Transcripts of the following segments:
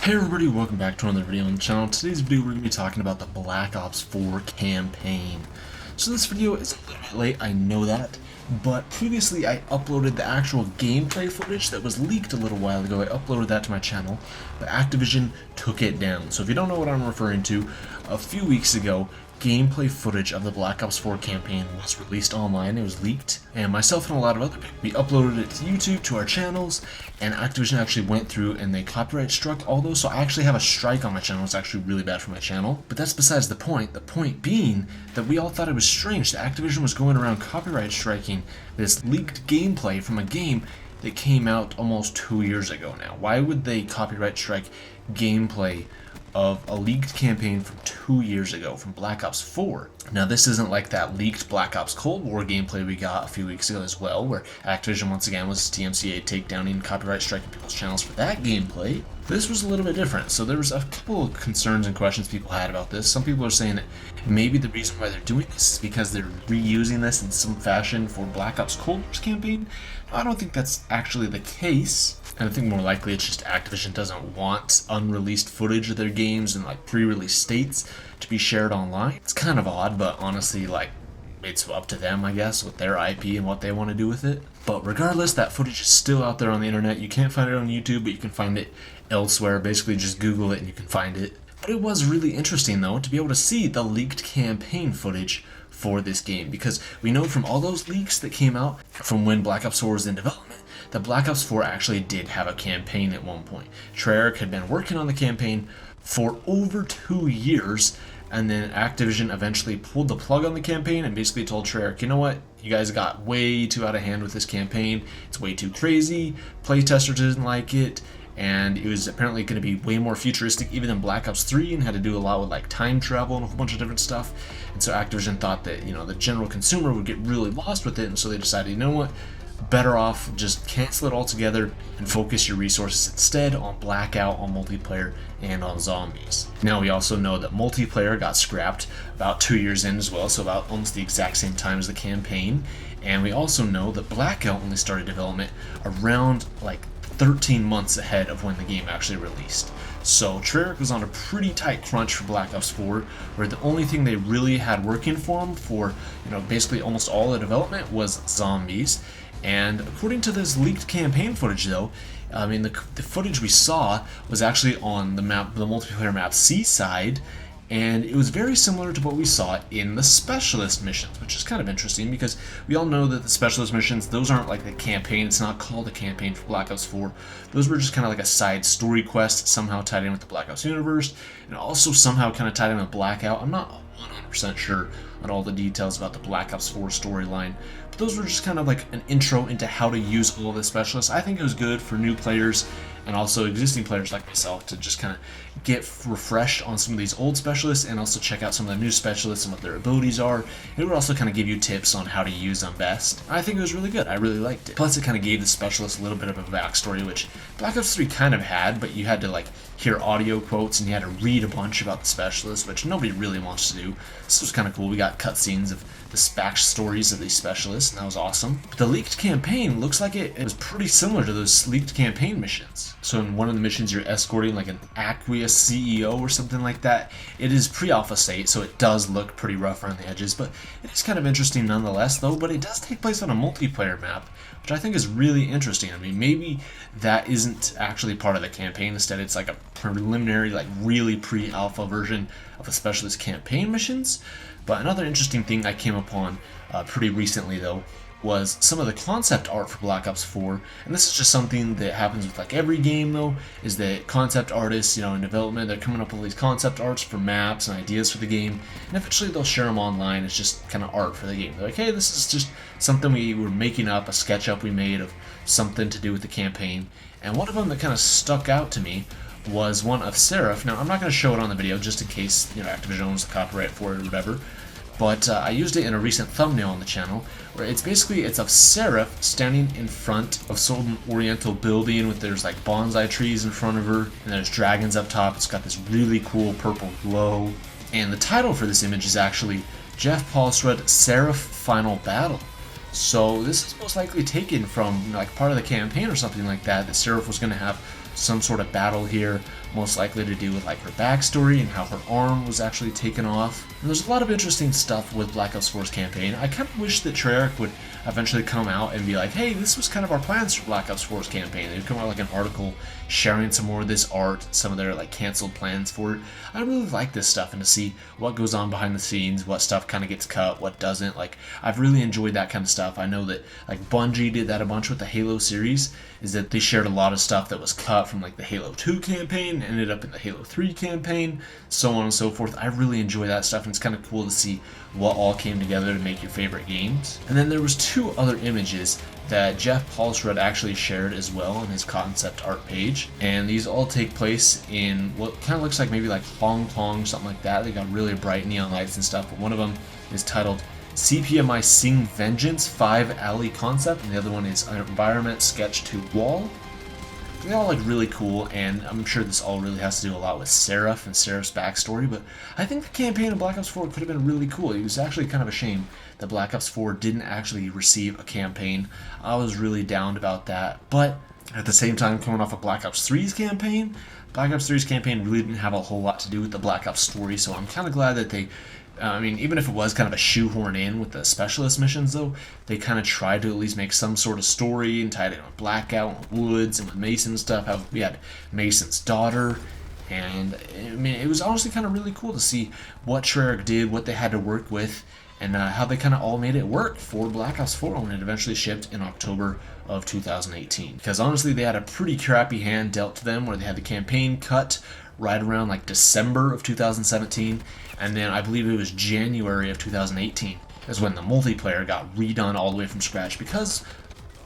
Hey everybody, welcome back to another video on the channel. Today's video we're going to be talking about the Black Ops 4 campaign. So this video is a little bit late, I know that, but previously I uploaded the actual gameplay footage that was leaked a little while ago. I uploaded that to my channel, but Activision took it down. So if you don't know what I'm referring to, a few weeks ago, gameplay footage of the Black Ops 4 campaign was released online. It was leaked, and myself and a lot of other people, we uploaded it to YouTube, to our channels, and Activision actually went through and they copyright struck all those, so I actually have a strike on my channel. It's actually really bad for my channel, but that's besides the point. The point being that we all thought it was strange that Activision was going around copyright striking this leaked gameplay from a game that came out almost 2 years ago now. Why would they copyright strike gameplay of a leaked campaign from 2 years ago from Black Ops 4. Now this isn't like that leaked Black Ops Cold War gameplay we got a few weeks ago as well, where Activision once again was TMCA takedowning and copyright striking people's channels for that gameplay. This was a little bit different, so there was a couple of concerns and questions people had about this. Some people are saying that maybe the reason why they're doing this is because they're reusing this in some fashion for Black Ops Cold War's campaign. I don't think that's actually the case. And I think more likely it's just Activision doesn't want unreleased footage of their games in like pre-release states to be shared online. It's kind of odd, but honestly, like, it's up to them, I guess, with their IP and what they want to do with it. But regardless, that footage is still out there on the internet. You can't find it on YouTube, but you can find it elsewhere. Basically, just Google it and you can find it. But it was really interesting, though, to be able to see the leaked campaign footage for this game, because we know from all those leaks that came out from when Black Ops 4 was in development that Black Ops 4 actually did have a campaign at one point. Treyarch had been working on the campaign for over 2 years, and then Activision eventually pulled the plug on the campaign and basically told Treyarch, you know what, you guys got way too out of hand with this campaign, it's way too crazy, playtesters didn't like it, and it was apparently going to be way more futuristic even than Black Ops 3 and had to do a lot with like time travel and a whole bunch of different stuff. And so Activision thought that, you know, the general consumer would get really lost with it, and so they decided, you know what, better off just cancel it altogether and focus your resources instead on Blackout, on multiplayer, and on zombies. Now we also know that multiplayer got scrapped about 2 years in as well, so about almost the exact same time as the campaign. And we also know that Blackout only started development around like 13 months ahead of when the game actually released. So Treyarch was on a pretty tight crunch for Black Ops 4, where the only thing they really had working for them for, you know, basically almost all the development was zombies. And according to this leaked campaign footage, though, I mean, the footage we saw was actually on the map, the multiplayer map Seaside, and it was very similar to what we saw in the specialist missions, which is kind of interesting because we all know that the specialist missions, those aren't like the campaign. It's not called a campaign for Black Ops 4. Those were just kind of like a side story quest, somehow tied in with the Black Ops universe, and also somehow kind of tied in with Blackout. I'm not 100% sure on all the details about the Black Ops 4 storyline, but those were just kind of like an intro into how to use all of the specialists. I think it was good for new players and also existing players like myself to just kind of get refreshed on some of these old specialists and also check out some of the new specialists and what their abilities are. It would also kind of give you tips on how to use them best. I think it was really good. I really liked it. Plus it kind of gave the specialists a little bit of a backstory, which Black Ops 3 kind of had, but you had to like hear audio quotes and you had to read a bunch about the specialists, which nobody really wants to do. This was kind of cool. We got cutscenes of the backstories of these specialists, and that was awesome. But the leaked campaign looks like it was pretty similar to those leaked campaign missions. So in one of the missions, you're escorting like an Aqueous CEO or something like that. It is pre-alpha state, so it does look pretty rough around the edges, but it is kind of interesting nonetheless, though. But it does take place on a multiplayer map, which I think is really interesting. I mean, maybe that isn't actually part of the campaign. Instead, it's like a preliminary, like really pre-alpha version of the specialist campaign missions. But another interesting thing I came upon pretty recently, though, was some of the concept art for Black Ops 4, and this is just something that happens with like every game, though, is that concept artists, you know, in development, they're coming up with these concept arts for maps and ideas for the game, and eventually they'll share them online as just kind of art for the game. They're like, hey, this is just something we were making up, a sketch up we made of something to do with the campaign. And one of them that kind of stuck out to me was one of Seraph. Now, I'm not going to show it on the video just in case, you know, Activision owns the copyright for it or whatever, but I used it in a recent thumbnail on the channel, where it's of Seraph standing in front of some oriental building with there's like bonsai trees in front of her, and there's dragons up top. It's got this really cool purple glow, and the title for this image is actually Jeff Paulsrud Seraph Final Battle. So this is most likely taken from, you know, like part of the campaign or something like that, that Seraph was going to have some sort of battle here most likely to do with like her backstory and how her arm was actually taken off. And there's a lot of interesting stuff with Black Ops 4's campaign. I kind of wish that Treyarch would eventually come out and be like, hey, this was kind of our plans for Black Ops 4's campaign. They'd come out like an article sharing some more of this art, some of their like canceled plans for it. I really like this stuff, and to see what goes on behind the scenes, what stuff kind of gets cut, what doesn't. Like, I've really enjoyed that kind of stuff. I know that like Bungie did that a bunch with the Halo series, is that they shared a lot of stuff that was cut from like the Halo 2 campaign, ended up in the Halo 3 campaign, so on and so forth. I really enjoy that stuff, and it's kind of cool to see what all came together to make your favorite games. And then there was two other images that Jeff Paulsrud actually shared as well on his concept art page, and these all take place in what kind of looks like maybe like Hong Kong, something like that. They got really bright neon lights and stuff, but one of them is titled CPMI Sing Vengeance 5 Alley Concept, and the other one is Environment Sketch to Wall. They all look really cool, and I'm sure this all really has to do a lot with Seraph and Seraph's backstory, but I think the campaign of Black Ops 4 could have been really cool. It was actually kind of a shame that Black Ops 4 didn't actually receive a campaign. I was really down about that, but at the same time, coming off of Black Ops 3's campaign, Black Ops 3's campaign really didn't have a whole lot to do with the Black Ops story, so I'm kind of glad that they even if it was kind of a shoehorn in with the specialist missions, though, they kind of tried to at least make some sort of story and tied it with Blackout and Woods and with Mason and stuff. How we had Mason's daughter, and I mean, it was honestly kind of really cool to see what Treyarch did, what they had to work with, and how they kind of all made it work for Black Ops 4 when it eventually shipped in October of 2018. Because honestly, they had a pretty crappy hand dealt to them, where they had the campaign cut right around like December of 2017, and then I believe it was January of 2018 is when the multiplayer got redone all the way from scratch. Because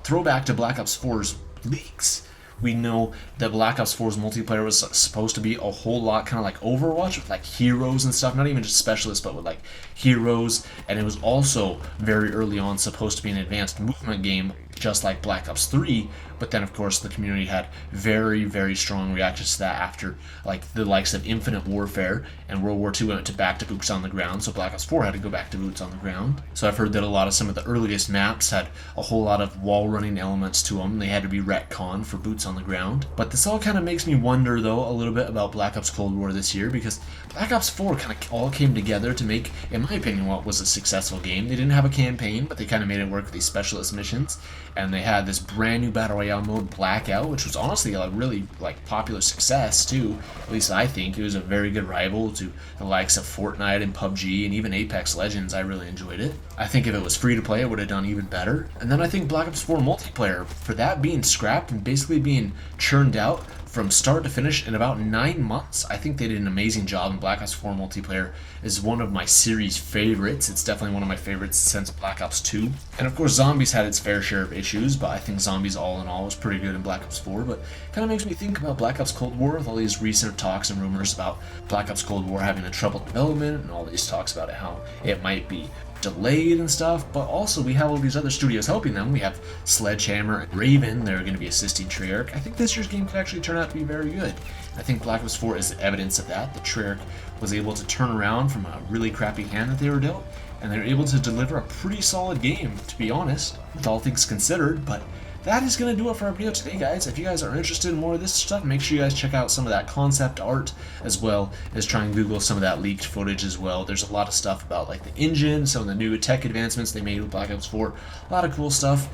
throwback to Black Ops 4's leaks, we know that Black Ops 4's multiplayer was supposed to be a whole lot kind of like Overwatch, with like heroes and stuff, not even just specialists, but with like heroes, and it was also very early on supposed to be an advanced movement game, just like Black Ops 3, but then of course the community had very, very strong reactions to that after like the likes of Infinite Warfare and World War II went back to boots on the ground, so Black Ops 4 had to go back to boots on the ground. So I've heard that a lot of some of the earliest maps had a whole lot of wall running elements to them. They had to be retconned for boots on the ground. But this all kind of makes me wonder though a little bit about Black Ops Cold War this year, because Black Ops 4 kind of all came together to make, in my opinion, what was a successful game. They didn't have a campaign, but they kind of made it work with these specialist missions, and they had this brand new Battle Royale mode, Blackout, which was honestly a really like popular success too. At least I think it was a very good rival to the likes of Fortnite and PUBG and even Apex Legends. I really enjoyed it. I think if it was free to play, it would have done even better. And then I think Black Ops 4 multiplayer, for that being scrapped and basically being churned out from start to finish in about 9 months, I think they did an amazing job, and Black Ops 4 multiplayer is one of my series favorites. It's definitely one of my favorites since Black Ops 2. And of course, Zombies had its fair share of issues, but I think Zombies all in all was pretty good in Black Ops 4. But it kind of makes me think about Black Ops Cold War with all these recent talks and rumors about Black Ops Cold War having a troubled development, and all these talks about how it might be delayed and stuff, but also we have all these other studios helping them. We have Sledgehammer and Raven, they're going to be assisting Treyarch. I think this year's game could actually turn out to be very good. I think Black Ops 4 is evidence of that. The Treyarch was able to turn around from a really crappy hand that they were dealt, and they're able to deliver a pretty solid game, to be honest, with all things considered. But that is going to do it for our video today, guys. If you guys are interested in more of this stuff, make sure you guys check out some of that concept art, as well as try and Google some of that leaked footage as well. There's a lot of stuff about like the engine, some of the new tech advancements they made with Black Ops 4, a lot of cool stuff.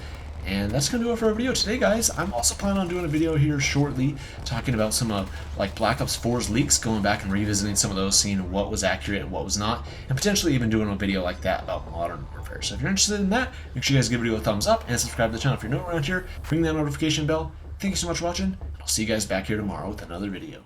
And that's going to do it for our video today, guys. I'm also planning on doing a video here shortly talking about some of like Black Ops 4's leaks, going back and revisiting some of those, seeing what was accurate and what was not, and potentially even doing a video like that about Modern Warfare. So if you're interested in that, make sure you guys give the video a thumbs up and subscribe to the channel if you're new around here. Ring that notification bell. Thank you so much for watching, and I'll see you guys back here tomorrow with another video.